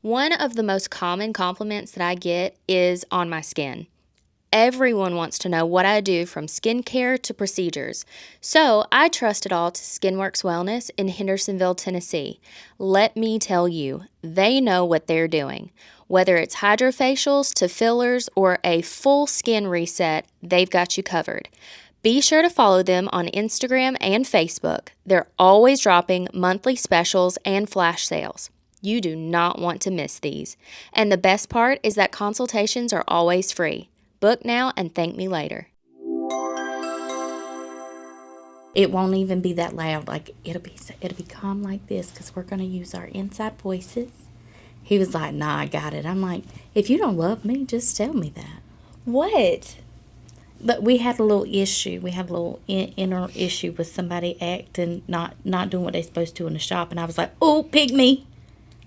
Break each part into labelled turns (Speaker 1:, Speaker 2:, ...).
Speaker 1: One of the most common compliments that I get is on my skin. Everyone wants to know what I do from skincare to procedures. So I trust it all to Skinworks Wellness in Hendersonville, Tennessee. Let me tell you, they know what they're doing. Whether it's hydrofacials to fillers or a full skin reset, they've got you covered. Be sure to follow them on Instagram and Facebook. They're always dropping monthly specials and flash sales. You do not want to miss these. And the best part is that consultations are always free. Book now and thank me later.
Speaker 2: It won't even be that loud. Like it'll be calm like this because we're gonna use our inside voices. He was like, "Nah, I got it." I'm like, "If you don't love me, just tell me that."
Speaker 1: What?
Speaker 2: But we had a little issue. We have a little inner issue with somebody acting not doing what they're supposed to in the shop, and I was like, "Oh, pick me.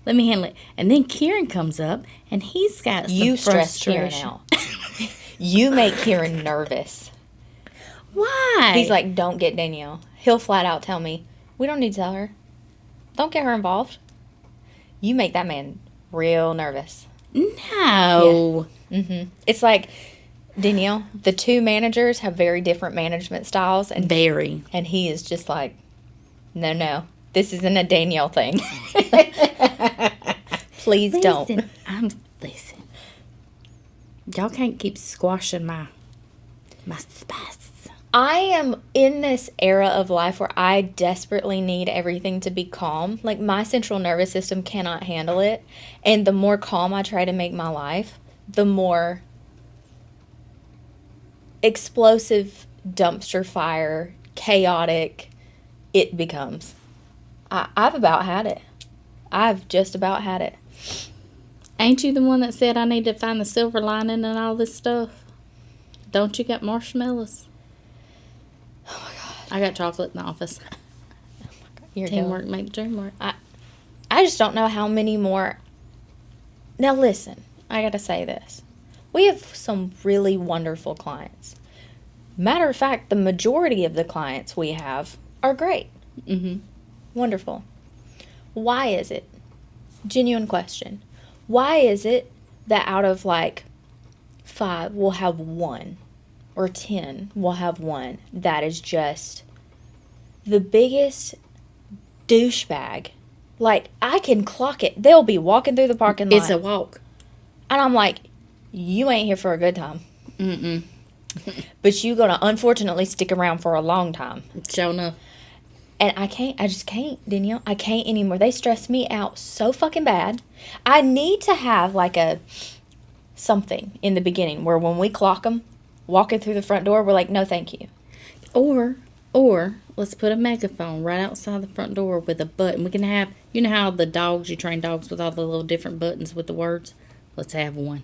Speaker 2: Let me handle it." And then Kieran comes up, and he's got some
Speaker 1: You stress
Speaker 2: frustration.
Speaker 1: Kieran out. You make Kieran nervous.
Speaker 2: Why?
Speaker 1: He's like, don't get Danielle. He'll flat out tell me, we don't need to tell her. Don't get her involved. You make that man real nervous.
Speaker 2: No.
Speaker 1: Yeah. It's like, Danielle, the two managers have very different management styles. And he is just like, no, this isn't a Danielle thing. Please don't.
Speaker 2: Listen. Y'all can't keep squashing my spice.
Speaker 1: I am in this era of life where I desperately need everything to be calm. Like, my central nervous system cannot handle it. And the more calm I try to make my life, the more explosive, dumpster fire, chaotic it becomes. I've about had it. I've just about had it.
Speaker 2: Ain't you the one that said I need to find the silver lining and all this stuff? Don't you got marshmallows?
Speaker 1: Oh my God.
Speaker 2: I got chocolate in the office.
Speaker 1: Oh my God. You're
Speaker 2: Teamwork make the dream work.
Speaker 1: I just don't know how many more. Now listen, I gotta say this. We have some really wonderful clients. Matter of fact, the majority of the clients we have are great.
Speaker 2: Mm-hmm.
Speaker 1: Wonderful. Why is it? Genuine question. Why is it that out of like 5, we'll have 1, or 10, we'll have 1 that is just the biggest douchebag? Like, I can clock it. They'll be walking through the parking lot.
Speaker 2: It's a walk.
Speaker 1: And I'm like, you ain't here for a good time.
Speaker 2: Mm-mm.
Speaker 1: But you gonna unfortunately stick around for a long time.
Speaker 2: Sure enough.
Speaker 1: And I just can't, Danielle. I can't anymore. They stress me out so fucking bad. I need to have like something in the beginning where when we clock them, walking through the front door, we're like, no, thank you.
Speaker 2: Or let's put a megaphone right outside the front door with a button. We can have, you know how you train dogs with all the little different buttons with the words? Let's have one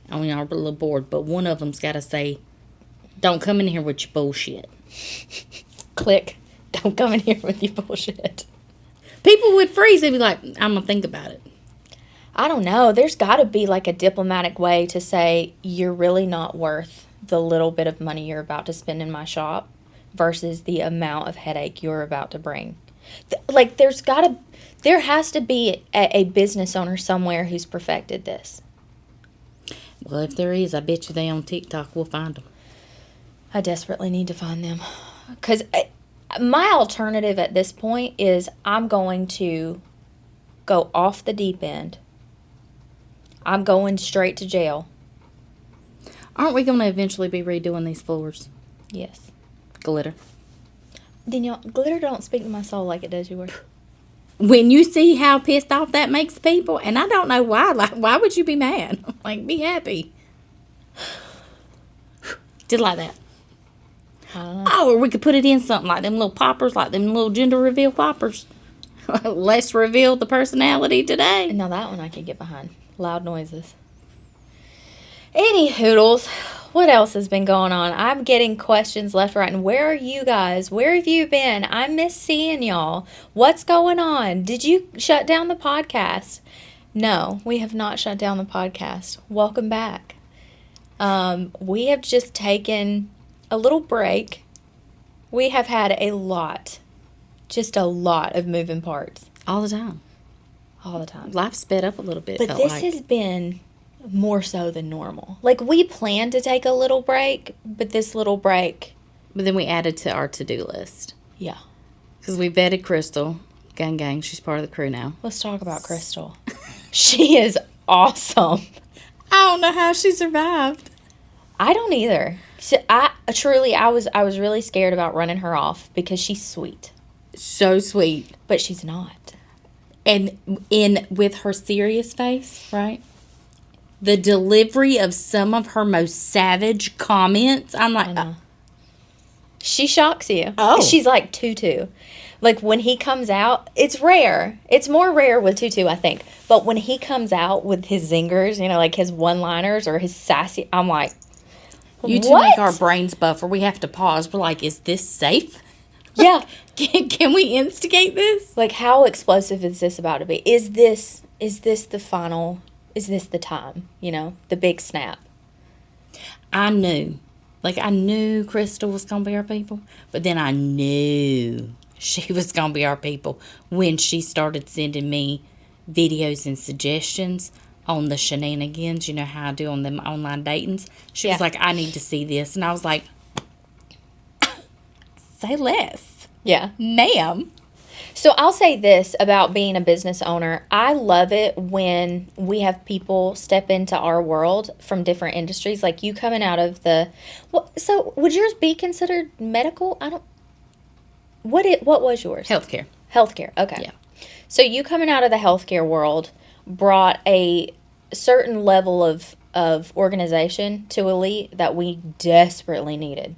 Speaker 2: on our little board. But one of them's got to say, don't come in here with your bullshit.
Speaker 1: Click. Don't come in here with your bullshit.
Speaker 2: People would freeze. They'd be like, I'm going to think about it.
Speaker 1: I don't know. There's got to be like a diplomatic way to say you're really not worth the little bit of money you're about to spend in my shop versus the amount of headache you're about to bring. Like, there has to be a business owner somewhere who's perfected this.
Speaker 2: Well, if there is, I bet you they on TikTok. We'll find them.
Speaker 1: I desperately need to find them. Because my alternative at this point is I'm going to go off the deep end. I'm going straight to jail.
Speaker 2: Aren't we going to eventually be redoing these floors?
Speaker 1: Yes.
Speaker 2: Glitter.
Speaker 1: Danielle, glitter don't speak to my soul like it does yours.
Speaker 2: When you see how pissed off that makes people, and I don't know why. Like, why would you be mad? Like, be happy. Just like that. Oh, or we could put it in something like them little poppers, like them little gender reveal poppers. Let's reveal the personality today.
Speaker 1: Now that one I can get behind. Loud noises. Any hoodles, what else has been going on? I'm getting questions left, right, and where are you guys? Where have you been? I miss seeing y'all. What's going on? Did you shut down the podcast? No, we have not shut down the podcast. Welcome back. We have just taken a little break. We have had just a lot of moving parts.
Speaker 2: All the time.
Speaker 1: all the time.
Speaker 2: Life sped up a little bit,
Speaker 1: But
Speaker 2: felt
Speaker 1: this
Speaker 2: like.
Speaker 1: has been more so than normal. Like, we planned to take a little break, but this little break,
Speaker 2: But then we added to our to-do list.
Speaker 1: yeah.
Speaker 2: Because we vetted Crystal. Gang, gang. She's part of the crew now.
Speaker 1: Let's talk about Crystal. She is awesome.
Speaker 2: I don't know how she survived.
Speaker 1: I don't either. So I was really scared about running her off because she's sweet,
Speaker 2: So sweet.
Speaker 1: but she's not.
Speaker 2: And with her serious face, right? The delivery of some of her most savage comments. I'm like,
Speaker 1: know. She shocks you.
Speaker 2: Oh.
Speaker 1: She's like Tutu. Like, when he comes out, it's rare. It's more rare with Tutu, I think. But when he comes out with his zingers, like his one-liners or his sassy, I'm like,
Speaker 2: you two
Speaker 1: what?
Speaker 2: make our brains buffer. We have to pause. We're like, is this safe?
Speaker 1: Yeah.
Speaker 2: Can we instigate this?
Speaker 1: Like, how explosive is this about to be? Is this the final, is this the time? The big snap.
Speaker 2: I knew Crystal was going to be our people, but then I knew she was going to be our people when she started sending me videos and suggestions on the shenanigans, how I do on them online datings. She was like, I need to see this. And I was like, say less,
Speaker 1: Yeah.
Speaker 2: ma'am.
Speaker 1: So I'll say this about being a business owner. I love it when we have people step into our world from different industries. Like you coming out of so would yours be considered medical? What was yours?
Speaker 2: Healthcare.
Speaker 1: Healthcare. Okay.
Speaker 2: Yeah.
Speaker 1: So you coming out of the healthcare world brought a certain level of organization to Elite that we desperately needed.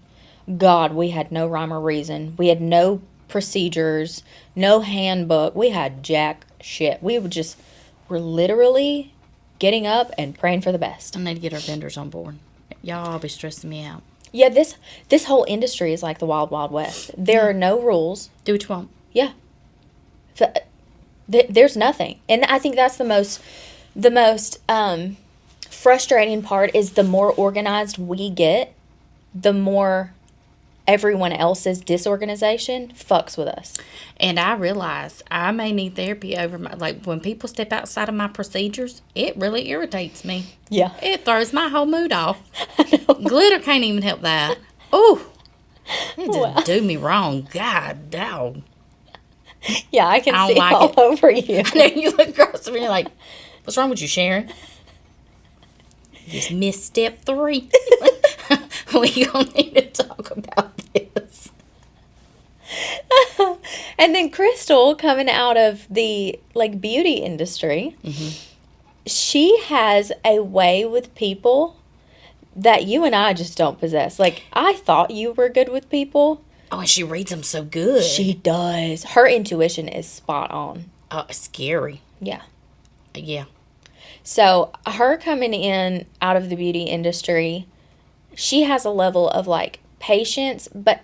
Speaker 1: God, we had no rhyme or reason. We had no procedures, no handbook. We had jack shit. We were literally getting up and praying for the best.
Speaker 2: I need to get our vendors on board. Y'all all be stressing me out.
Speaker 1: Yeah, this whole industry is like the wild, wild west. There are no rules.
Speaker 2: Do what you want.
Speaker 1: Yeah. There's nothing. And I think that's the most frustrating part is the more organized we get, the more everyone else's disorganization fucks with us.
Speaker 2: And I realize I may need therapy over when people step outside of my procedures, it really irritates me.
Speaker 1: Yeah.
Speaker 2: It throws my whole mood off. Glitter can't even help that. Oh, it just do me wrong. God, dog.
Speaker 1: Yeah, I can
Speaker 2: I don't
Speaker 1: see
Speaker 2: like
Speaker 1: all
Speaker 2: it.
Speaker 1: over you.
Speaker 2: And then you look across and you're like, what's wrong with you, Sharon? Just missed step 3. We gonna need to talk about this.
Speaker 1: And then Crystal, coming out of the beauty industry, she has a way with people that you and I just don't possess. Like, I thought you were good with people.
Speaker 2: Oh, and she reads them so good.
Speaker 1: She does. Her intuition is spot on.
Speaker 2: Scary.
Speaker 1: Yeah.
Speaker 2: Yeah.
Speaker 1: So her coming in out of the beauty industry, she has a level of patience, but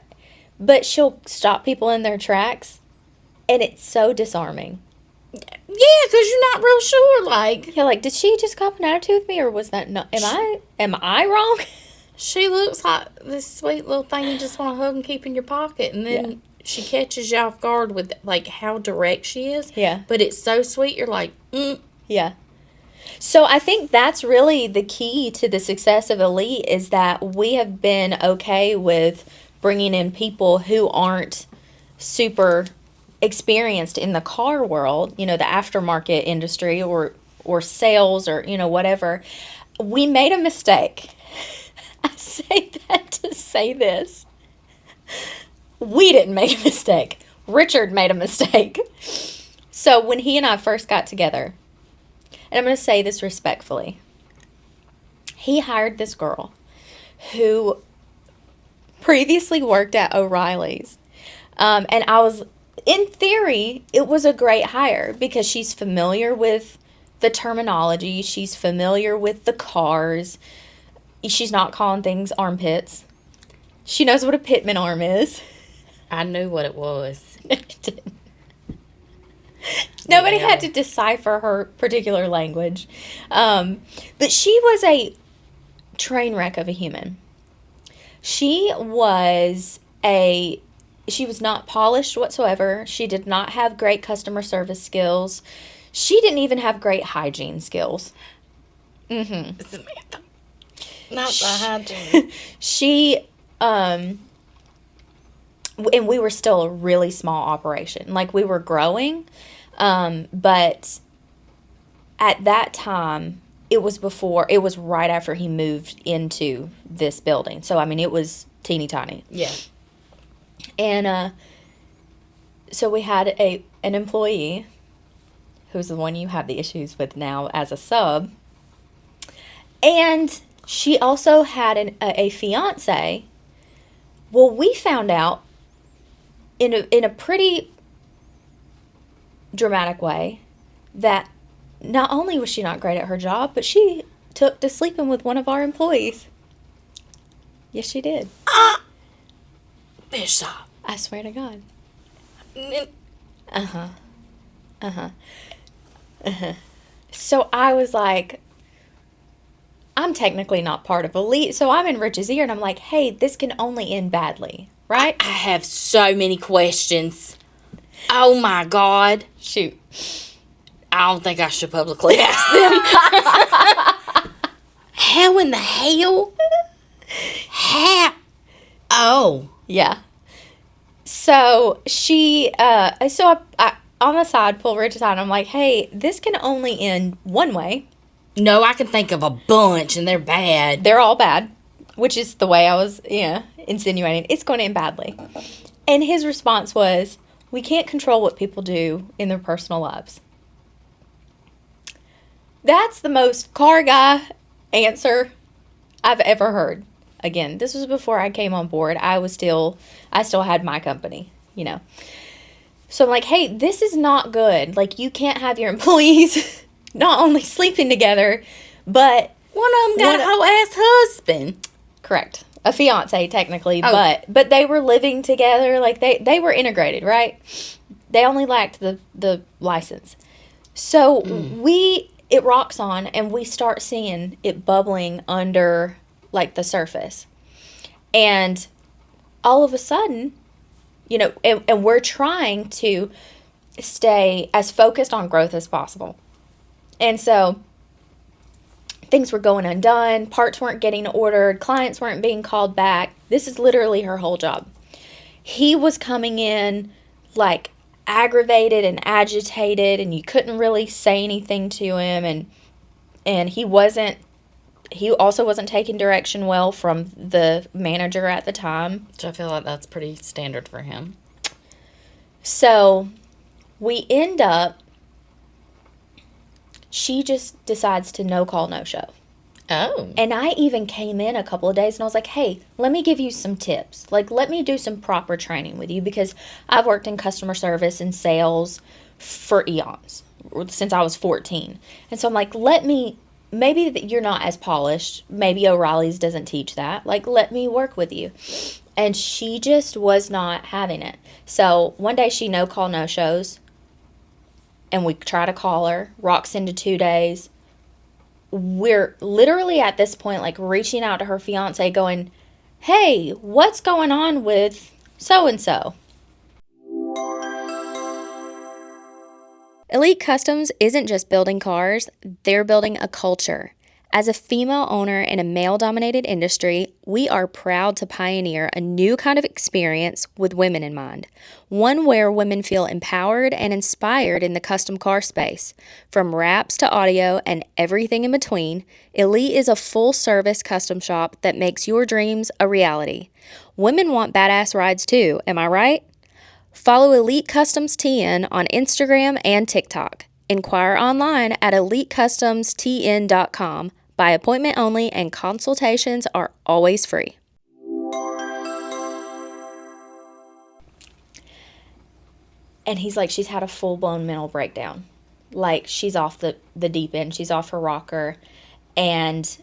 Speaker 1: she'll stop people in their tracks, and it's so disarming.
Speaker 2: Yeah, because you're not real sure.
Speaker 1: Yeah, did she just cop an attitude with me, or was that not? Am I wrong?
Speaker 2: She looks like this sweet little thing you just want to hug and keep in your pocket, and then she catches you off guard with how direct she is.
Speaker 1: Yeah.
Speaker 2: But it's so sweet. You're like,
Speaker 1: Yeah. So I think that's really the key to the success of Elite is that we have been okay with bringing in people who aren't super experienced in the car world, the aftermarket industry or sales or, whatever. We made a mistake. I say that to say this. We didn't make a mistake. Richard made a mistake. So when he and I first got together, and I'm going to say this respectfully, he hired this girl who previously worked at O'Reilly's. And I was, in theory, it was a great hire because she's familiar with the terminology. She's familiar with the cars. She's not calling things armpits. She knows what a pitman arm is.
Speaker 2: I knew what it was.
Speaker 1: Nobody had to decipher her particular language. But she was a train wreck of a human. She was not polished whatsoever. She did not have great customer service skills. She didn't even have great hygiene skills.
Speaker 2: Samantha. Not the hygiene.
Speaker 1: She, and we were still a really small operation. Like, we were growing, but at that time, it was right after he moved into this building. So, I mean, it was teeny tiny.
Speaker 2: Yeah.
Speaker 1: And so we had an employee who's the one you have the issues with now as a sub. And she also had a fiance. Well, we found out in a pretty dramatic way that not only was she not great at her job, but she took to sleeping with one of our employees. Yes, she did.
Speaker 2: Bishop.
Speaker 1: I swear to God. So I was like, I'm technically not part of Elite, so I'm in Rich's ear, and I'm like, hey, this can only end badly, right?
Speaker 2: I have so many questions. Oh my God.
Speaker 1: Shoot.
Speaker 2: I don't think I should publicly ask them. How in the hell? How? Oh.
Speaker 1: Yeah. So she, I on the side, pull Rich aside, and I'm like, hey, this can only end one way.
Speaker 2: No, I can think of a bunch, and they're bad.
Speaker 1: They're all bad, which is the way I was, insinuating. It's going to end badly. And his response was, we can't control what people do in their personal lives. That's the most car guy answer I've ever heard. Again, this was before I came on board. I still had my company, So I'm like, hey, this is not good. Like, you can't have your employees not only sleeping together, but
Speaker 2: one of them got a whole ass husband.
Speaker 1: Correct. A fiance, technically,
Speaker 2: Oh.
Speaker 1: but they were living together. Like, they were integrated, right? They only lacked the license. So it rocks on, and we start seeing it bubbling under, like, the surface. And all of a sudden, and we're trying to stay as focused on growth as possible. And so things were going undone, parts weren't getting ordered, clients weren't being called back. This is literally her whole job. He was coming in, like, aggravated and agitated, and you couldn't really say anything to him, and he also wasn't taking direction well from the manager at the time.
Speaker 2: Which I feel like that's pretty standard for him.
Speaker 1: So we end up, she just decides to no call, no show.
Speaker 2: Oh.
Speaker 1: And I even came in a couple of days and I was like, hey, let me give you some tips. Like, let me do some proper training with you, because I've worked in customer service and sales for eons, since I was 14. And so I'm like, maybe you're not as polished. Maybe O'Reilly's doesn't teach that. Like, let me work with you. And she just was not having it. So one day she no call, no shows. And we try to call her. Rocks into 2 days. We're literally at this point, like, reaching out to her fiance going, hey, what's going on with so-and-so? Elite Customs isn't just building cars, they're building a culture. As a female owner in a male-dominated industry, we are proud to pioneer a new kind of experience with women in mind. One where women feel empowered and inspired in the custom car space. From wraps to audio and everything in between, Elite is a full-service custom shop that makes your dreams a reality. Women want badass rides too, am I right? Follow Elite Customs TN on Instagram and TikTok. Inquire online at elitecustomstn.com. By appointment only, and consultations are always free. And he's like, she's had a full-blown mental breakdown. Like, she's off the deep end. She's off her rocker. And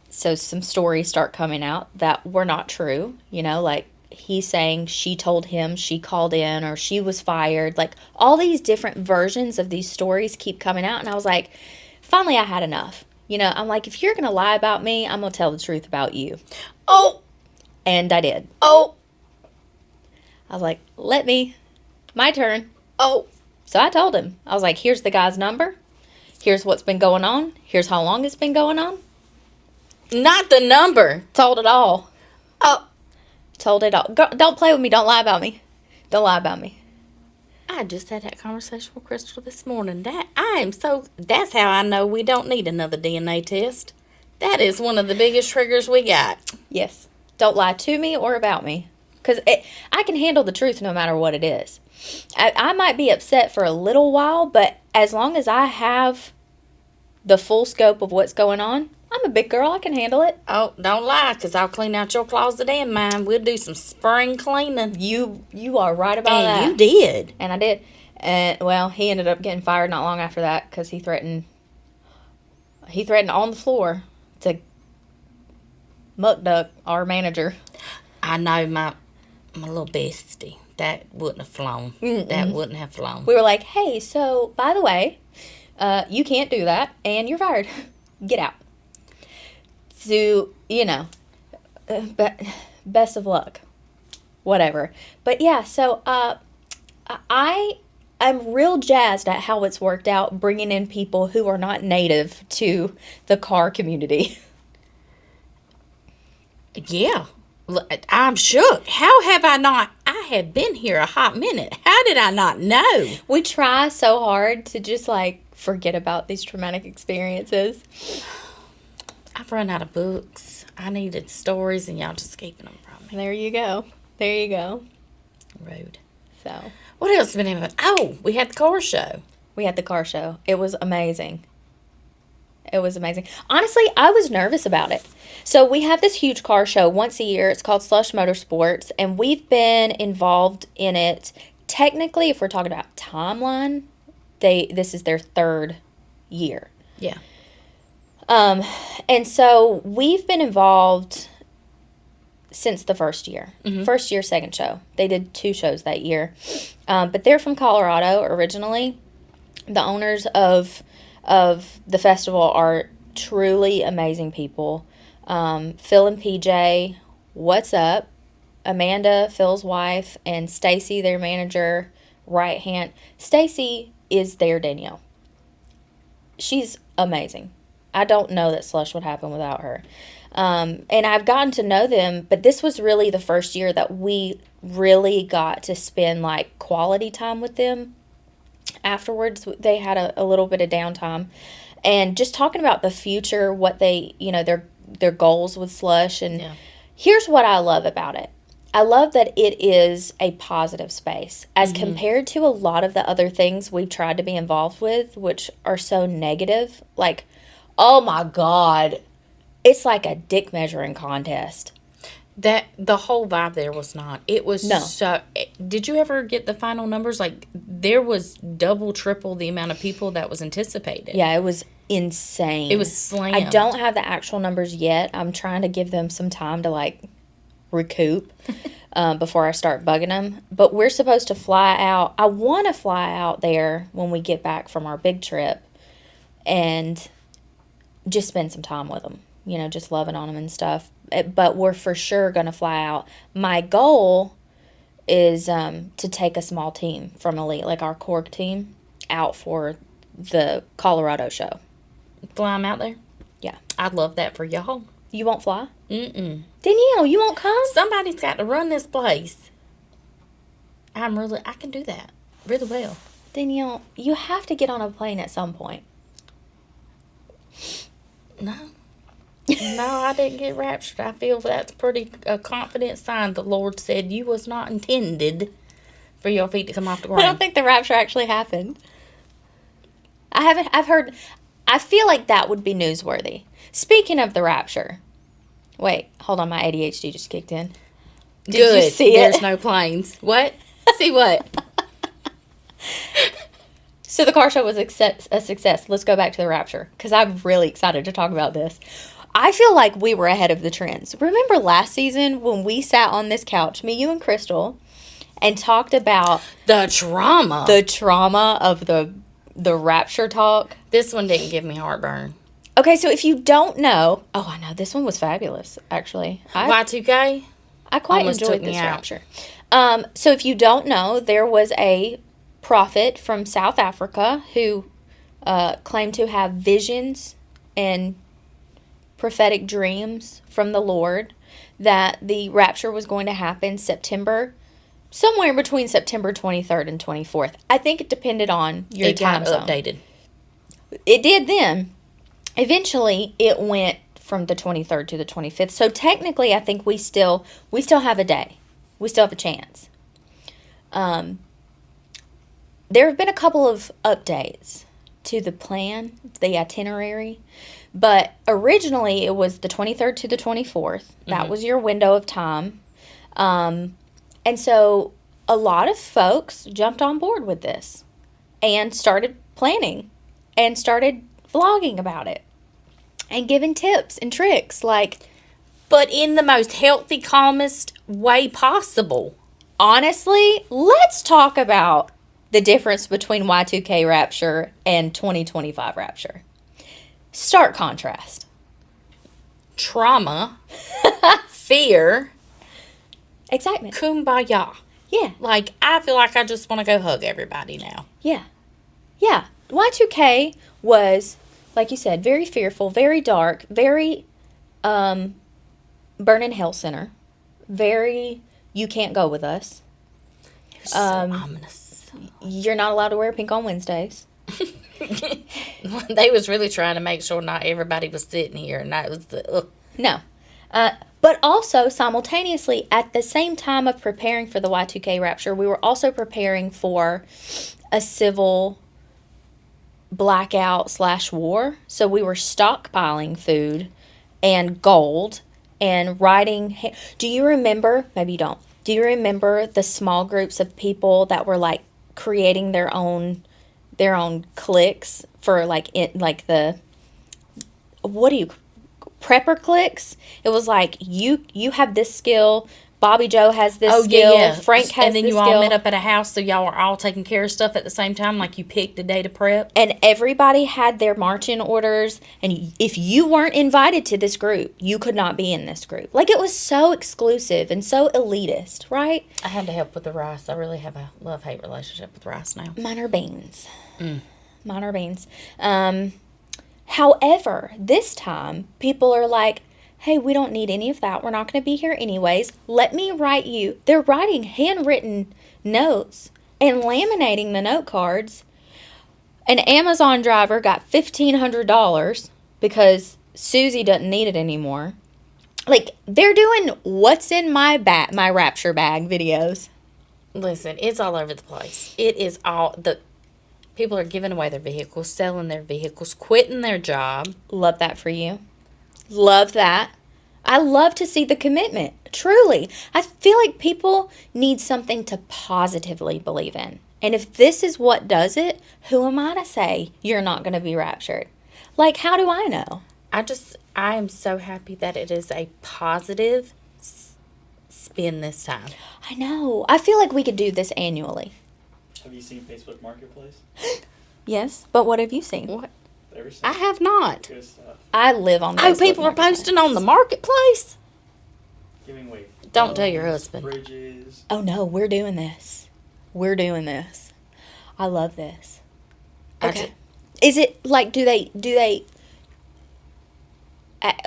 Speaker 1: so some stories start coming out that were not true. Like, he's saying she told him she called in, or she was fired. Like, all these different versions of these stories keep coming out. And I was like, finally, I had enough. I'm like, if you're going to lie about me, I'm going to tell the truth about you.
Speaker 2: Oh.
Speaker 1: And I did.
Speaker 2: Oh.
Speaker 1: I was like, my turn.
Speaker 2: Oh.
Speaker 1: So I told him. I was like, here's the guy's number. Here's what's been going on. Here's how long it's been going on.
Speaker 2: Not the number.
Speaker 1: Told it all.
Speaker 2: Oh,
Speaker 1: Told it all. Don't play with me. Don't lie about me. Don't lie about me.
Speaker 2: I just had that conversation with Crystal this morning. That's how I know we don't need another DNA test. That is one of the biggest triggers we got.
Speaker 1: Yes. Don't lie to me or about me. Because I can handle the truth no matter what it is. I might be upset for a little while, but as long as I have the full scope of what's going on, I'm a big girl. I can handle it.
Speaker 2: Oh, don't lie, because I'll clean out your closet and mine. We'll do some spring cleaning.
Speaker 1: You are right about that.
Speaker 2: And you did.
Speaker 1: And I did. And, well, he ended up getting fired not long after that because he threatened on the floor to muck duck our manager.
Speaker 2: I know my little bestie. That wouldn't have flown.
Speaker 1: Mm-mm.
Speaker 2: That wouldn't have flown.
Speaker 1: We were like, hey, so, by the way, you can't do that, and you're fired. Get out. So, but best of luck. Whatever. But, yeah, so I'm real jazzed at how it's worked out bringing in people who are not native to the car community.
Speaker 2: Yeah. I'm shook. How have I not? I have been here a hot minute. How did I not know?
Speaker 1: We try so hard to just, forget about these traumatic experiences.
Speaker 2: I've run out of books. I needed stories, and y'all just keeping them from me.
Speaker 1: There you go.
Speaker 2: Rude.
Speaker 1: So,
Speaker 2: What else has been happening? Oh, we had the car show.
Speaker 1: we had the car show. It was amazing. Honestly, I was nervous about it. So we have this huge car show once a year. It's called Slush Motorsports, and we've been involved in it. Technically, if we're talking about timeline, this is their third year.
Speaker 2: Yeah.
Speaker 1: And so we've been involved since the first year.
Speaker 2: Mm-hmm.
Speaker 1: First year, second show. They did 2 shows that year. But they're from Colorado originally. The owners of the festival are truly amazing people. Phil and PJ, what's up? Amanda, Phil's wife, and Stacy, their manager, right hand. Stacy is their Danielle. She's amazing. I don't know that Slush would happen without her. And I've gotten to know them, but this was really the first year that we really got to spend quality time with them. Afterwards, they had a little bit of downtime, and just talking about the future, what they, their goals with Slush. And Here's what I love about it. I love that it is a positive space as compared to a lot of the other things we've tried to be involved with, which are so negative. Oh my God, it's like a dick measuring contest.
Speaker 2: That the whole vibe there was not. It was
Speaker 1: No.
Speaker 2: so. Did you ever get the final numbers? There was double, triple the amount of people that was anticipated.
Speaker 1: Yeah, it was insane.
Speaker 2: It was slammed.
Speaker 1: I don't have the actual numbers yet. I'm trying to give them some time to recoup before I start bugging them. But we're supposed to fly out. I want to fly out there when we get back from our big trip and just spend some time with them. Just loving on them and stuff. But we're for sure going to fly out. My goal is to take a small team from Elite, our Cork team, out for the Colorado show.
Speaker 2: Fly them out there?
Speaker 1: Yeah.
Speaker 2: I'd love that for y'all.
Speaker 1: You won't fly?
Speaker 2: Mm-mm.
Speaker 1: Danielle, you won't come?
Speaker 2: Somebody's got to run this place. I can do that really well.
Speaker 1: Danielle, you have to get on a plane at some point.
Speaker 2: No. No, I didn't get raptured. I feel that's pretty a confident sign. The Lord said you was not intended for your feet to come off the ground.
Speaker 1: I don't think the rapture actually happened. I feel like that would be newsworthy. Speaking of the rapture. Wait, hold on, my ADHD just kicked in.
Speaker 2: Did
Speaker 1: you see it?
Speaker 2: There's no planes. What? See what?
Speaker 1: So the car show was a success. Let's go back to the rapture, because I'm really excited to talk about this. I feel like we were ahead of the trends. Remember last season when we sat on this couch, me, you, and Crystal, and talked about
Speaker 2: The trauma
Speaker 1: of the rapture talk?
Speaker 2: This one didn't give me heartburn.
Speaker 1: Okay, so if you don't know, I know, this one was fabulous, actually.
Speaker 2: Y2K?
Speaker 1: I quite
Speaker 2: Almost
Speaker 1: enjoyed
Speaker 2: took me
Speaker 1: this
Speaker 2: out.
Speaker 1: rapture. So if you don't know, there was a prophet from South Africa who claimed to have visions and prophetic dreams from the Lord that the rapture was going to happen somewhere between September 23rd and 24th. I think it depended on your time zone.
Speaker 2: Updated.
Speaker 1: It did then. Eventually, it went from the 23rd to the 25th. So technically, I think we still have a day. We still have a chance. There have been a couple of updates to the plan, the itinerary, but originally it was the 23rd to the 24th. That was your window of time. And so a lot of folks jumped on board with this and started planning and started vlogging about it and giving tips and tricks,
Speaker 2: but in the most healthy, calmest way possible.
Speaker 1: Honestly, let's talk about the difference between Y2K rapture and 2025 rapture. Stark contrast.
Speaker 2: Trauma, fear,
Speaker 1: Excitement.
Speaker 2: kumbaya.
Speaker 1: Yeah.
Speaker 2: I feel like I just want to go hug everybody now.
Speaker 1: Yeah. Yeah. Y2K was, like you said, very fearful, very dark, very burn in hell center, very you can't go with us.
Speaker 2: It was so ominous.
Speaker 1: You're not allowed to wear pink on Wednesdays.
Speaker 2: They was really trying to make sure not everybody was sitting here, and that was the...
Speaker 1: No. But also, simultaneously, at the same time of preparing for the Y2K rapture, we were also preparing for a civil blackout / war. So we were stockpiling food and gold and writing. Do you remember? Maybe you don't. Do you remember the small groups of people that were creating their own cliques for the prepper cliques? It was you have this skill, Bobby Joe has this skill,
Speaker 2: yeah.
Speaker 1: Frank has this skill.
Speaker 2: And then you all met up at a house, so y'all were all taking care of stuff at the same time, you picked a day to prep.
Speaker 1: And everybody had their marching orders, and if you weren't invited to this group, you could not be in this group. It was so exclusive and so elitist, right?
Speaker 2: I had to help with the rice. I really have a love-hate relationship with rice now.
Speaker 1: Mine are beans. Mine are beans. However, this time, people are like, hey, we don't need any of that. We're not going to be here anyways. Let me write you. They're writing handwritten notes and laminating the note cards. An Amazon driver got $1,500 because Susie doesn't need it anymore. They're doing what's in my rapture bag videos.
Speaker 2: Listen, it's all over the place. It is all... People are giving away their vehicles, selling their vehicles, quitting their job.
Speaker 1: Love that for you. Love that. I love to see the commitment. Truly. I feel like people need something to positively believe in. And if this is what does it, who am I to say you're not going to be raptured? How do I know?
Speaker 2: I am so happy that it is a positive spin this time.
Speaker 1: I know. I feel like we could do this annually.
Speaker 3: Have you seen Facebook Marketplace?
Speaker 1: Yes, but what have you seen?
Speaker 2: What?
Speaker 3: There's
Speaker 2: I
Speaker 3: some
Speaker 2: have not.
Speaker 3: good stuff.
Speaker 1: I live on
Speaker 2: Oh,
Speaker 1: Facebook
Speaker 2: people are
Speaker 1: Marketplace.
Speaker 2: posting on the marketplace?
Speaker 3: Giving away
Speaker 2: Don't tell your
Speaker 3: phones,
Speaker 2: husband.
Speaker 3: Fridges.
Speaker 1: Oh no, we're doing this. We're doing this. I love this. Okay. Is it do they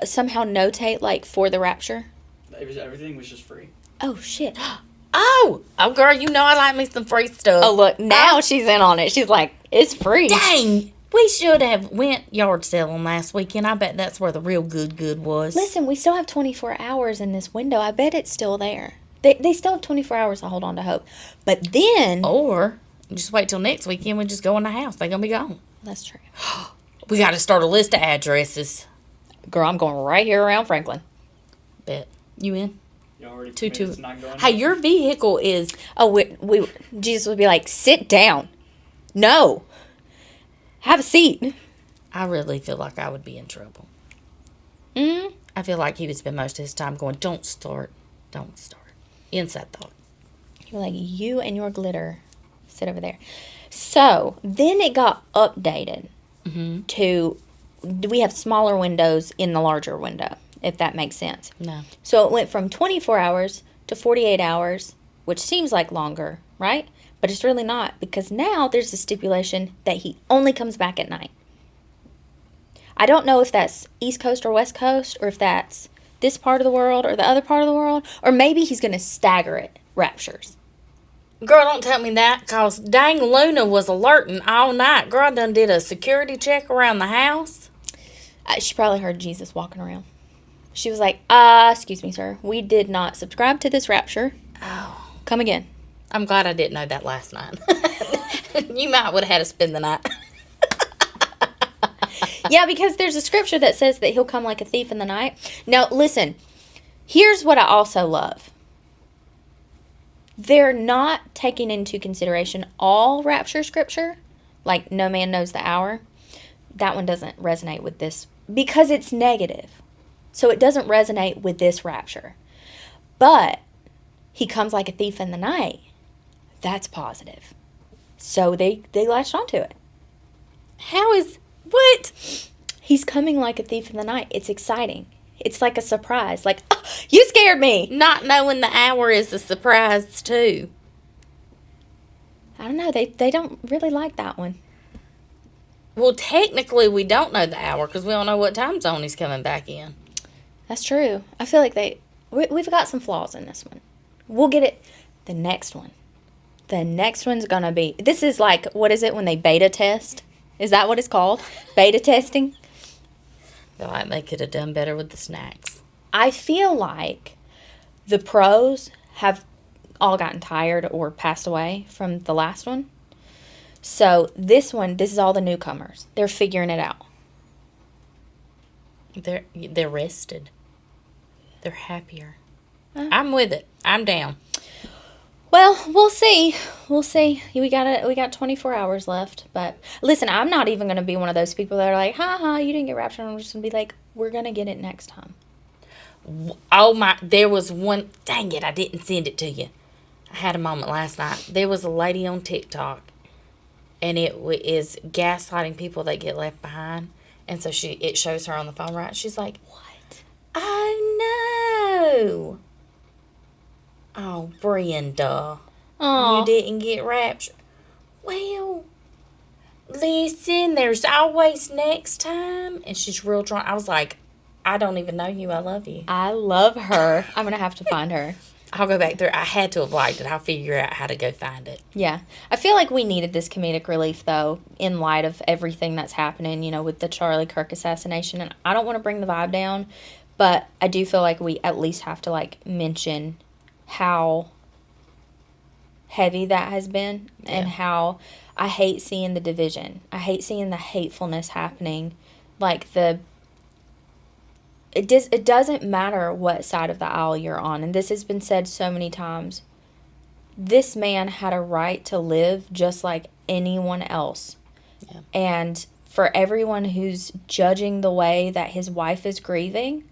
Speaker 1: somehow notate for the rapture?
Speaker 3: Everything was just free.
Speaker 1: Oh shit.
Speaker 2: Oh, girl, you know I like me some free stuff.
Speaker 1: Oh look, now she's in on it. She's like, it's free.
Speaker 2: Dang, we should have went yard selling last weekend. I bet that's where the real good was.
Speaker 1: Listen, we still have 24 hours in this window. I bet it's still there. They still have 24 hours to hold on to hope. But then...
Speaker 2: Or just wait till next weekend. We just go in the house. They're going to be gone.
Speaker 1: That's true.
Speaker 2: We got to start a list of addresses.
Speaker 1: Girl, I'm going right here around Franklin.
Speaker 2: Bet. You in?
Speaker 3: You already
Speaker 2: Two.
Speaker 3: committed to not going
Speaker 2: Hey,
Speaker 3: out?
Speaker 2: your vehicle is...
Speaker 1: Oh, Jesus would be like, sit down. No. Have a seat.
Speaker 2: I really feel like I would be in trouble.
Speaker 1: Mm-hmm.
Speaker 2: I feel like he would spend most of his time going, don't start. Inside thought.
Speaker 1: You're like, you and your glitter. Sit over there. So, then it got updated to... We have smaller windows in the larger window, if that makes sense.
Speaker 2: No.
Speaker 1: So, it went from 24 hours to 48 hours, which seems like longer, right? But it's really not, because now there's a stipulation that he only comes back at night. I don't know if that's East Coast or West Coast, or if that's this part of the world or the other part of the world, or maybe he's going to stagger it, raptures.
Speaker 2: Girl, don't tell me that, because dang Luna was alerting all night. Girl, I done did a security check around the house.
Speaker 1: She probably heard Jesus walking around. She was like, excuse me, sir. We did not subscribe to this rapture.
Speaker 2: Oh,
Speaker 1: Come again.
Speaker 2: I'm glad I didn't know that last night. You might would have had to spend the night.
Speaker 1: Yeah, because there's a scripture that says that he'll come like a thief in the night. Now, listen. Here's what I also love. They're not taking into consideration all rapture scripture, like no man knows the hour. That one doesn't resonate with this because it's negative. So it doesn't resonate with this rapture. But he comes like a thief in the night. That's positive. So they latched onto it.
Speaker 2: How is... What?
Speaker 1: He's coming like a thief in the night. It's exciting. It's like a surprise. Like, oh, you scared me.
Speaker 2: Not knowing the hour is a surprise, too.
Speaker 1: I don't know. They don't really like that one.
Speaker 2: Well, technically, we don't know the hour because we don't know what time zone he's coming back in.
Speaker 1: That's true. I feel like we've got some flaws in this one. We'll get it. The next one. The next one's going to be... This is like, what is it when they beta test? Is that what it's called? Beta testing?
Speaker 2: I feel like they could have done better with the snacks.
Speaker 1: I feel like the pros have all gotten tired or passed away from the last one. So this one, this is all the newcomers. They're figuring it out.
Speaker 2: They're rested. They're happier. I'm with it. I'm down.
Speaker 1: Well, we'll see. We'll see. We got 24 hours left. But listen, I'm not even going to be one of those people that are like, you didn't get raptured. I'm just going to be like, we're going to get it next time.
Speaker 2: Oh my, there was one, dang it, I didn't send it to you. I had a moment last night. There was a lady on TikTok, and it is gaslighting people that get left behind. And so it shows her on the phone, right? She's like, what? Oh no. Oh, Brenda.
Speaker 1: Aw.
Speaker 2: You didn't get raptured. Well, listen, there's always next time. And she's real drunk. I was like, I don't even know you. I love you.
Speaker 1: I love her. I'm going to have to find her.
Speaker 2: I'll go back through. I had to have liked it. I'll figure out how to go find it.
Speaker 1: Yeah. I feel like we needed this comedic relief, though, in light of everything that's happening, with the Charlie Kirk assassination. And I don't want to bring the vibe down, but I do feel like we at least have to, mention how heavy that has been and how I hate seeing the division. I hate seeing the hatefulness happening. It doesn't matter what side of the aisle you're on, and this has been said so many times. This man had a right to live just like anyone else. Yeah. And for everyone who's judging the way that his wife is grieving,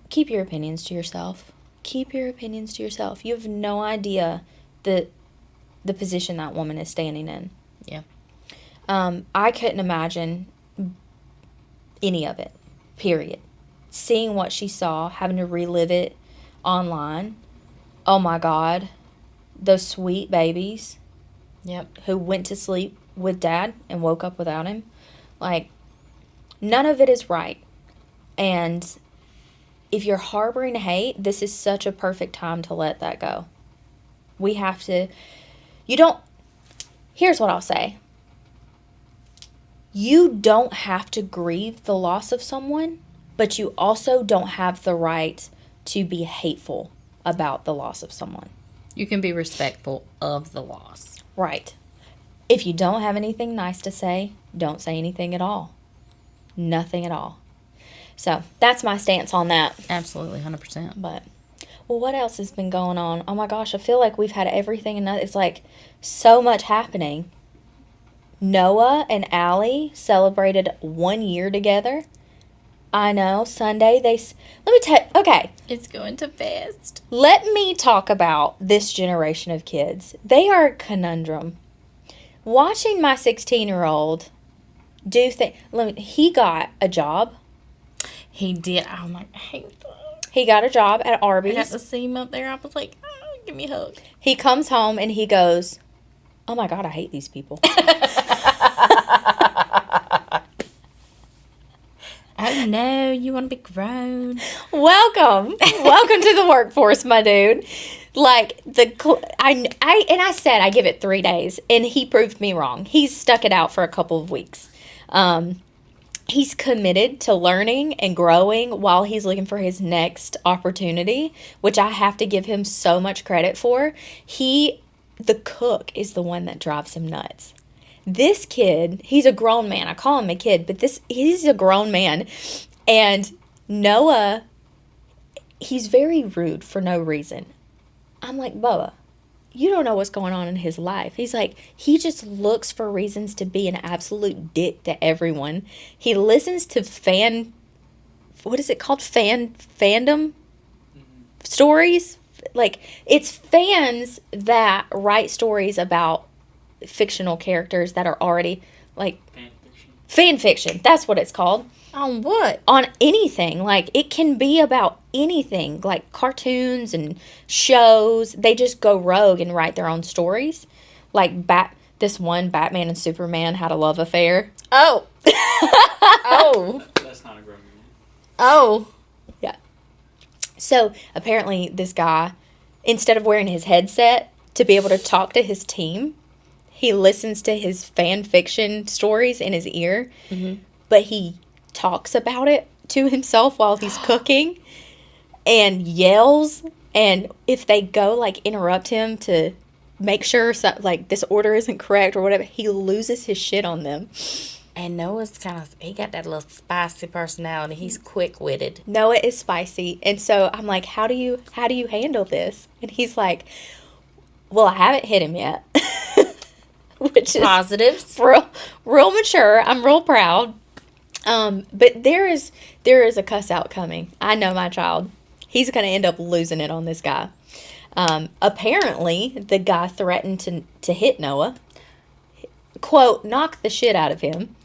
Speaker 1: keep your opinions to yourself. Keep your opinions to yourself. You have no idea the position that woman is standing in.
Speaker 2: Yeah.
Speaker 1: I couldn't imagine any of it, period. Seeing what she saw, having to relive it online. Oh my God. Those sweet babies.
Speaker 2: Yep.
Speaker 1: Who went to sleep with dad and woke up without him. None of it is right. And if you're harboring hate, this is such a perfect time to let that go. We have to... Here's what I'll say. You don't have to grieve the loss of someone, but you also don't have the right to be hateful about the loss of someone.
Speaker 2: You can be respectful of the loss.
Speaker 1: Right. If you don't have anything nice to say, don't say anything at all. Nothing at all. So, that's my stance on that.
Speaker 2: Absolutely, 100%.
Speaker 1: But, what else has been going on? Oh my gosh, I feel like we've had everything and it's so much happening. Noah and Allie celebrated 1 year together. I know, Sunday, let me tell you, okay.
Speaker 2: It's going too fast.
Speaker 1: Let me talk about this generation of kids. They are a conundrum. Watching my 16-year-old he got a job.
Speaker 2: He did. Oh my,
Speaker 1: he got a job at Arby's.
Speaker 2: I got to see him up there. I was like, oh, Give me a hug.
Speaker 1: He comes home and he goes, oh my God, I hate these people.
Speaker 2: Oh no, you want to be grown.
Speaker 1: Welcome to the workforce, my dude. Like I said I give it 3 days, and he proved me wrong. He's stuck it out for a couple of weeks. He's committed to learning and growing while he's looking for his next opportunity, which I have to give him so much credit for. The cook is the one that drives him nuts. This kid, he's a grown man. I call him a kid, but he's a grown man. And Noah, he's very rude for no reason. I'm like, Bubba, you don't know what's going on in his life. He's like, he just looks for reasons to be an absolute dick to everyone. He listens to what is it called? Fandom stories? Like, it's fans that write stories about fictional characters that are already, like, fan fiction. That's what it's called.
Speaker 2: On what?
Speaker 1: On anything. Like, it can be about anything, like cartoons and shows. They just go rogue and write their own stories. Like, this one Batman and Superman had a love affair.
Speaker 2: Oh. Oh.
Speaker 3: That's not a grown man.
Speaker 2: Oh.
Speaker 1: Yeah. So, apparently, this guy, instead of wearing his headset to be able to talk to his team, he listens to his fan fiction stories in his ear, but he talks about it to himself while he's cooking and yells. And if they go, like, interrupt him to make sure, like, this order isn't correct or whatever, he loses his shit on them.
Speaker 2: And Noah's he got that little spicy personality. He's quick-witted.
Speaker 1: Noah is spicy. And so I'm like, how do you handle this? And he's like, well, I haven't hit him yet. Which is
Speaker 2: positives.
Speaker 1: Real mature. I'm real proud. But there is a cuss out coming. I know my child. He's going to end up losing it on this guy. Apparently, the guy threatened to hit Noah. Quote, knock the shit out of him.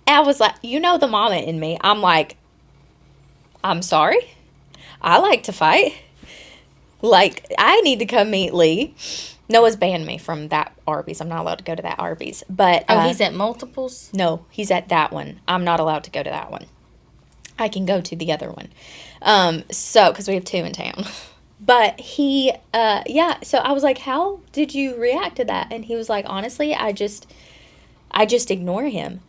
Speaker 1: I was like, the mama in me. I'm like, I'm sorry. I like to fight. Like, I need to come meet Lee. Noah's banned me from that Arby's. I'm not allowed to go to that Arby's. But
Speaker 2: he's at multiples?
Speaker 1: No, he's at that one. I'm not allowed to go to that one. I can go to the other one. Because we have 2 in town. But so I was like, how did you react to that? And he was like, honestly, I just ignore him.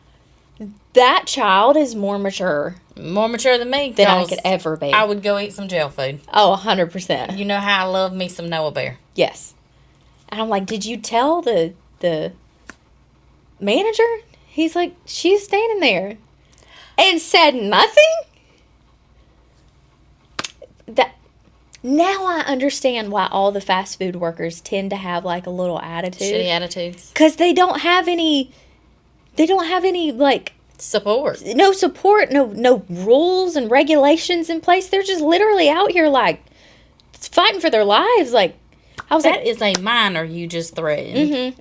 Speaker 1: That child is more mature.
Speaker 2: More mature than me.
Speaker 1: Than I could ever be.
Speaker 2: I would go eat some jail food.
Speaker 1: Oh, 100%.
Speaker 2: You know how I love me some Noah Bear.
Speaker 1: Yes. And I'm like, did you tell the manager? He's like, she's standing there and said nothing? Now I understand why all the fast food workers tend to have, like, a little attitude.
Speaker 2: Shitty attitudes.
Speaker 1: Because they don't have any, like...
Speaker 2: Support.
Speaker 1: No support, no rules and regulations in place. They're just literally out here, like, fighting for their lives. Like, I was
Speaker 2: that is a minor you just threatened.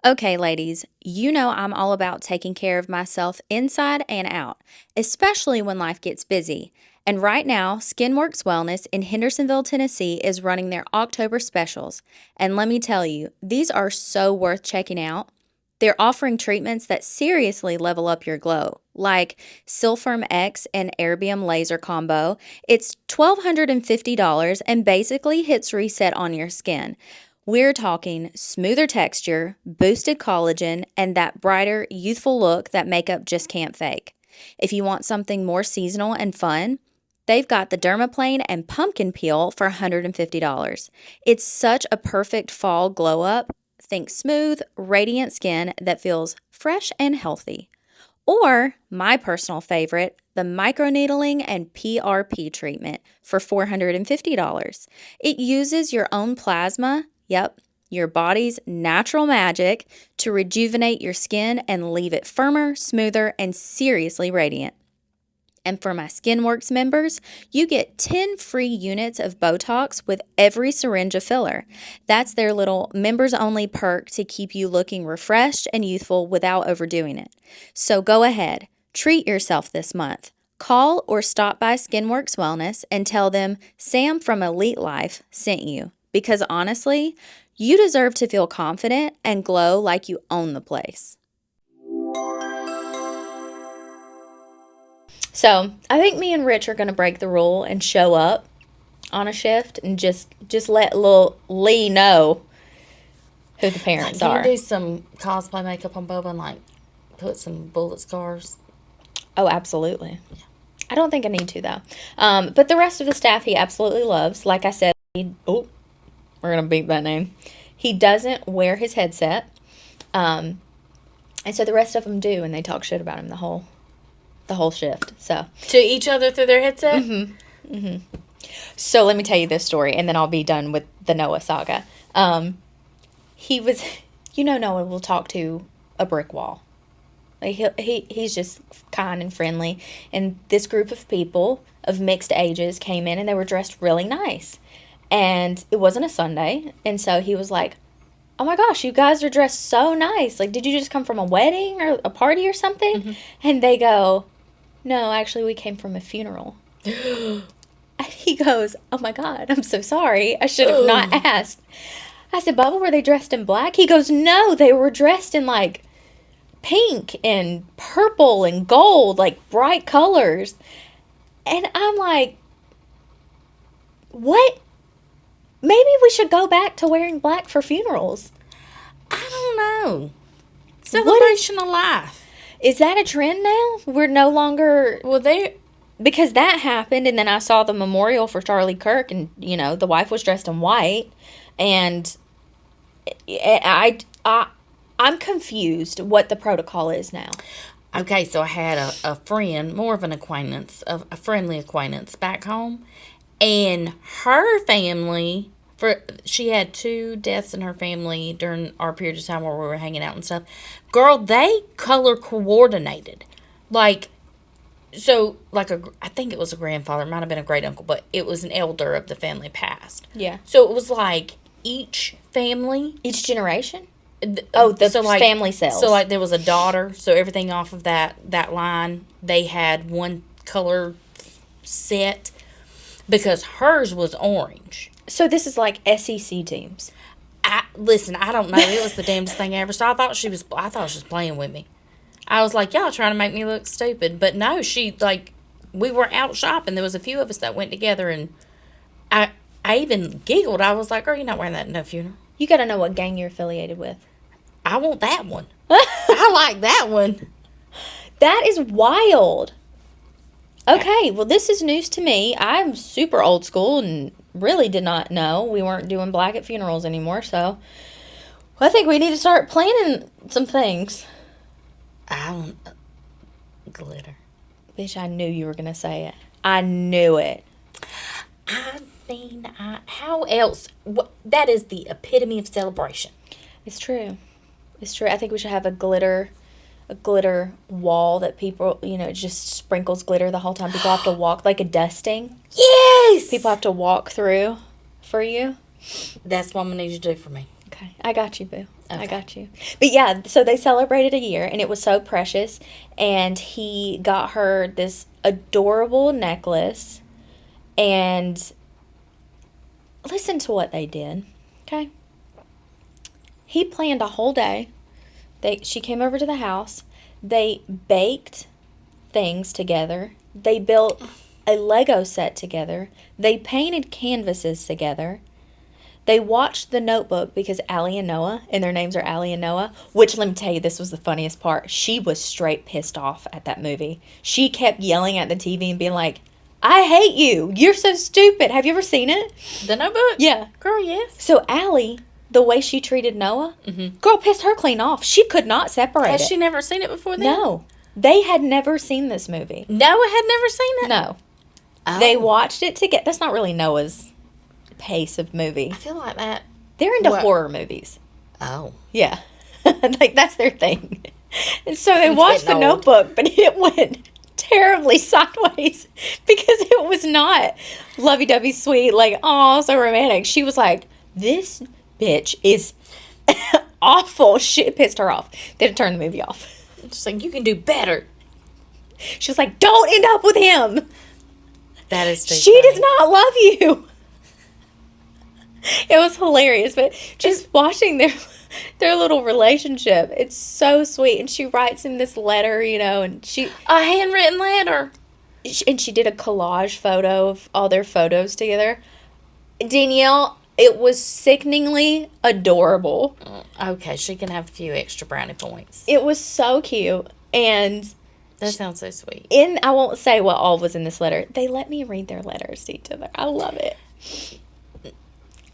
Speaker 1: Okay, ladies, I'm all about taking care of myself inside and out, especially when life gets busy. And right now, SkinWorks Wellness in Hendersonville, Tennessee is running their October specials. And let me tell you, these are so worth checking out. They're offering treatments that seriously level up your glow, like Silfirm X and Erbium Laser Combo. It's $1,250 and basically hits reset on your skin. We're talking smoother texture, boosted collagen, and that brighter, youthful look that makeup just can't fake. If you want something more seasonal and fun, they've got the Dermaplane and Pumpkin Peel for $150. It's such a perfect fall glow up. Think smooth, radiant skin that feels fresh and healthy. Or, my personal favorite, the microneedling and PRP treatment for $450. It uses your own plasma, your body's natural magic, to rejuvenate your skin and leave it firmer, smoother, and seriously radiant. And for my SkinWorks members, you get 10 free units of Botox with every syringe of filler. That's their little members-only perk to keep you looking refreshed and youthful without overdoing it. So go ahead, treat yourself this month. Call or stop by Skinworks Wellness and tell them Sam from Elite Life sent you. Because honestly, you deserve to feel confident and glow like you own the place. So, I think me and Rich are going to break the rule and show up on a shift and just let little Lee know who the parents
Speaker 2: Can
Speaker 1: are.
Speaker 2: you do some cosplay makeup on Bubba and, like, put some bullet scars?
Speaker 1: Oh, absolutely. I don't think I need to, though. But the rest of the staff he absolutely loves. Like I said, we're going to beep that name. He doesn't wear his headset. And so the rest of them do, and they talk shit about him the whole shift. So
Speaker 2: To each other through their headset?
Speaker 1: So let me tell you this story, and then I'll be done with the Noah saga. He was, Noah will talk to a brick wall. Like he's just kind and friendly. And this group of people of mixed ages came in, and they were dressed really nice. And it wasn't a Sunday, and so he was like, "Oh my gosh, you guys are dressed so nice. Like, did you just come from a wedding or a party or something?" And they go, "No, actually, we came from a funeral." And he goes, "Oh my God, I'm so sorry. I should have not asked." I said, "Bubba, were they dressed in black?" He goes, "No, they were dressed in like pink and purple and gold, like bright colors." And I'm like, what? Maybe we should go back to wearing black for funerals.
Speaker 2: I don't know. Celebration of life.
Speaker 1: Is that a trend now? We're no longer...
Speaker 2: Well,
Speaker 1: Because that happened, and then I saw the memorial for Charlie Kirk, and, the wife was dressed in white, and I'm confused what the protocol is now.
Speaker 2: Okay, so I had a friend, more of an acquaintance, a friendly acquaintance back home, and her family, she had 2 deaths in her family during our period of time where we were hanging out and stuff. Girl, they color coordinated. I think it was a grandfather, it might have been a great uncle, but it was an elder of the family passed.
Speaker 1: Yeah.
Speaker 2: So it was like each family.
Speaker 1: Each generation?
Speaker 2: So
Speaker 1: family cells.
Speaker 2: So there was a daughter, so everything off of that line, they had one color set because hers was orange.
Speaker 1: So this is like SEC teams.
Speaker 2: Listen, I don't know. It was the damnedest thing ever. So I thought she was playing with me. I was like, y'all trying to make me look stupid. But no, we were out shopping. There was a few of us that went together, and I even giggled. I was like, girl, you're not wearing that in no funeral.
Speaker 1: You got to know what gang you're affiliated with.
Speaker 2: I want that one. I like that one.
Speaker 1: That is wild. Okay, well, this is news to me. I'm super old school and really did not know we weren't doing black at funerals anymore. So I think we need to start planning some things.
Speaker 2: Glitter.
Speaker 1: Bitch, I knew you were going to say it. I knew it.
Speaker 2: How else? That is the epitome of celebration.
Speaker 1: It's true. It's true. I think we should have a glitter wall that people, just sprinkles glitter the whole time. People have to walk, like a dusting.
Speaker 2: Yes!
Speaker 1: People have to walk through for you.
Speaker 2: That's what I'm going to need you to do for me.
Speaker 1: Okay. I got you, boo.
Speaker 2: Okay.
Speaker 1: I got you. But yeah, so they celebrated a year, and it was so precious. And he got her this adorable necklace. And listen to what they did. Okay? He planned a whole day. She came over to the house. They baked things together. They built a Lego set together. They painted canvases together. They watched The Notebook because Allie and Noah, and their names are Allie and Noah, which, let me tell you, this was the funniest part. She was straight pissed off at that movie. She kept yelling at the TV and being like, "I hate you. You're so stupid." Have you ever seen it?
Speaker 2: The Notebook?
Speaker 1: Yeah.
Speaker 2: Girl, yes.
Speaker 1: So Allie, the way she treated Noah, girl, pissed her clean off. She could not separate
Speaker 2: Has
Speaker 1: it.
Speaker 2: she never seen it before then?
Speaker 1: No. They had never seen this movie.
Speaker 2: Noah had never seen it?
Speaker 1: No.
Speaker 2: Oh.
Speaker 1: They watched it together. That's not really Noah's pace of movie.
Speaker 2: I feel like that.
Speaker 1: They're into
Speaker 2: What?
Speaker 1: horror movies.
Speaker 2: Oh.
Speaker 1: Yeah. Like, that's their thing. And so they
Speaker 2: I'm
Speaker 1: watched The
Speaker 2: getting old.
Speaker 1: Notebook, but it went terribly sideways because it was not lovey-dovey sweet, like, oh, so romantic. She was like, this bitch is awful. Shit pissed her off. They had to turn the movie off.
Speaker 2: Just like, you can do better.
Speaker 1: She was like, don't end up with him.
Speaker 2: That is too
Speaker 1: She
Speaker 2: funny.
Speaker 1: does not love you. It was hilarious, but just watching their little relationship, it's so sweet. And she writes him this letter, and
Speaker 2: A handwritten letter.
Speaker 1: she did a collage photo of all their photos together. Danielle, it was sickeningly adorable.
Speaker 2: Okay, she can have a few extra brownie points.
Speaker 1: It was so cute. And
Speaker 2: That sounds so sweet.
Speaker 1: I won't say what all was in this letter. They let me read their letters to each other. I love it.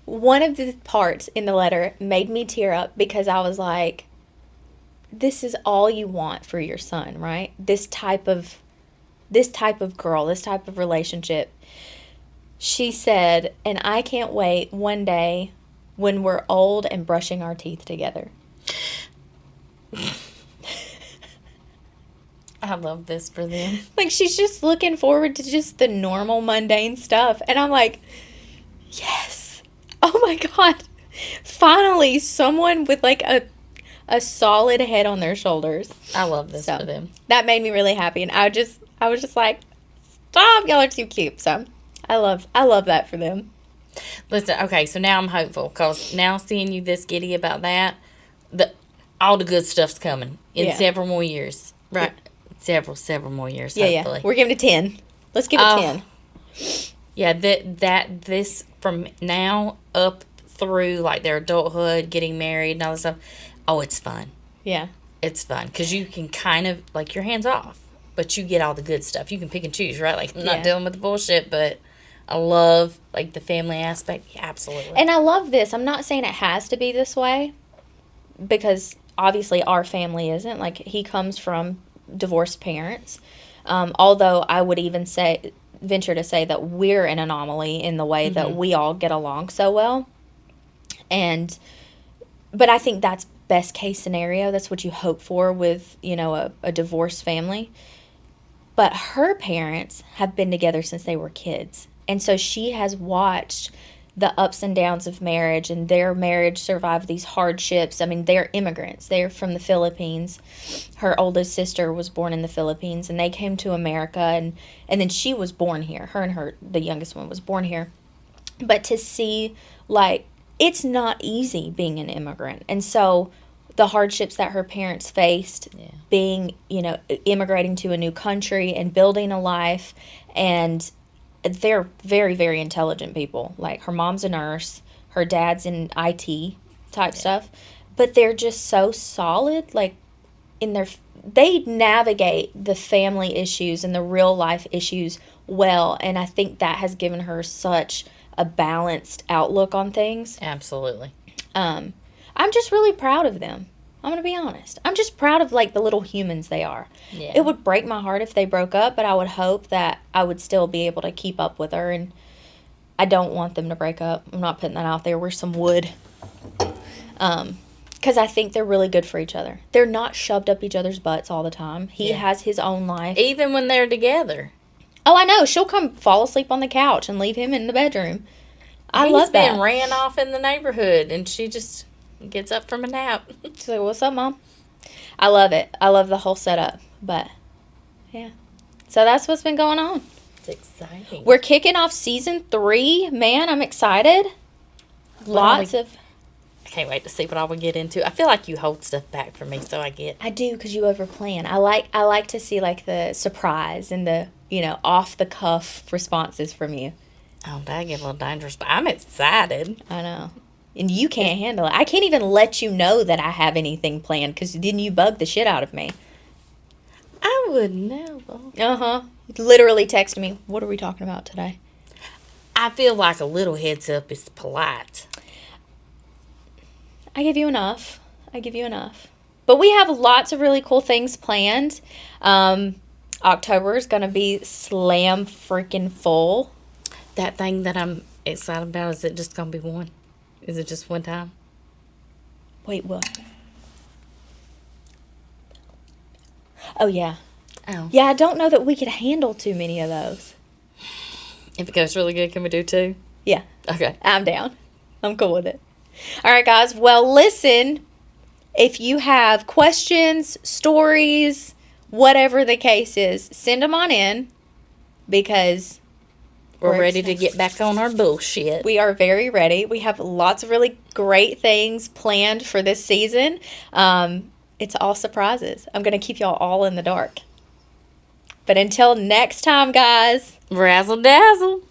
Speaker 1: One of the parts in the letter made me tear up because I was like, this is all you want for your son, right? This type of girl, this type of relationship. She said, and I can't wait one day when we're old and brushing our teeth together.
Speaker 2: I love this for them.
Speaker 1: Like, she's just looking forward to just the normal, mundane stuff. And I'm like, yes. Oh, my God. Finally, someone with, like, a solid head on their shoulders.
Speaker 2: I love this
Speaker 1: So,
Speaker 2: for them.
Speaker 1: that made me really happy. And I was just like, stop. Y'all are too cute. So, I love that for them.
Speaker 2: Listen, okay, so now I'm hopeful because now seeing you this giddy about that, all the good stuff's coming in
Speaker 1: Yeah.
Speaker 2: several more years. Right. Several more years,
Speaker 1: Yeah,
Speaker 2: hopefully.
Speaker 1: yeah. We're giving it 10. Let's give it 10.
Speaker 2: Yeah, this from now up through like their adulthood, getting married and all this stuff. Oh, it's fun.
Speaker 1: Yeah.
Speaker 2: It's fun because you can kind of like your hands off, but you get all the good stuff. You can pick and choose, right? Like I'm
Speaker 1: Yeah.
Speaker 2: not dealing with the bullshit, but I love like the family aspect. Yeah, absolutely.
Speaker 1: And I love this. I'm not saying it has to be this way because obviously our family isn't. Like, he comes from divorced parents. Although I would even venture to say that we're an anomaly in the way that we all get along so well. But I think that's best case scenario. That's what you hope for with, a divorced family. But her parents have been together since they were kids. And so she has watched the ups and downs of marriage, and their marriage survived these hardships. I mean, they're immigrants. They're from the Philippines. Her oldest sister was born in the Philippines, and they came to America, and then she was born here. The youngest one was born here. But to see, like, it's not easy being an immigrant. And so the hardships that her parents faced, being, immigrating to a new country and building a life, and they're very, very intelligent people. Like, her mom's a nurse, her dad's in IT type stuff, but they're just so solid, like, they navigate the family issues and the real life issues well, and I think that has given her such a balanced outlook on things.
Speaker 2: Absolutely.
Speaker 1: I'm just really proud of them. I'm going to be honest. I'm just proud of, like, the little humans they are.
Speaker 2: Yeah.
Speaker 1: It would break my heart if they broke up, but I would hope that I would still be able to keep up with her, and I don't want them to break up. I'm not putting that out there. We're some wood. Because I think they're really good for each other. They're not shoved up each other's butts all the time. He has his own life.
Speaker 2: Even when they're together.
Speaker 1: Oh, I know. She'll come fall asleep on the couch and leave him in the bedroom. I
Speaker 2: He's
Speaker 1: love that.
Speaker 2: been ran off in the neighborhood, and she just gets up from a nap.
Speaker 1: She's like, what's up, Mom? I love it. I love the whole setup. But, yeah. So that's what's been going on.
Speaker 2: It's exciting.
Speaker 1: We're kicking off season 3. Man, I'm excited. Lots of...
Speaker 2: I can't wait to see what I will get into. I feel like you hold stuff back from me, so I get...
Speaker 1: I do, because you overplan. I like to see, like, the surprise and the, off-the-cuff responses from you.
Speaker 2: Oh, that get a little dangerous, but I'm excited.
Speaker 1: I know. And you can't handle it. I can't even let you know that I have anything planned, because then you bug the shit out of me.
Speaker 2: I would never.
Speaker 1: Uh-huh. Literally text me, what are we talking about today?
Speaker 2: I feel like a little heads up is polite.
Speaker 1: I give you enough. But we have lots of really cool things planned. October is going to be slam freaking full.
Speaker 2: That thing that I'm excited about, is it just going to be one? Is it just one time?
Speaker 1: Wait, what? Oh, yeah.
Speaker 2: Oh.
Speaker 1: Yeah, I don't know that we could handle too many of those.
Speaker 2: If it goes really good, can we do 2?
Speaker 1: Yeah.
Speaker 2: Okay.
Speaker 1: I'm down. I'm cool with it. All right, guys. Well, listen, if you have questions, stories, whatever the case is, send them on in because
Speaker 2: We're ready to get back on our bullshit.
Speaker 1: we are very ready. We have lots of really great things planned for this season. It's all surprises. I'm going to keep y'all all in the dark. But until next time, guys.
Speaker 2: Razzle dazzle.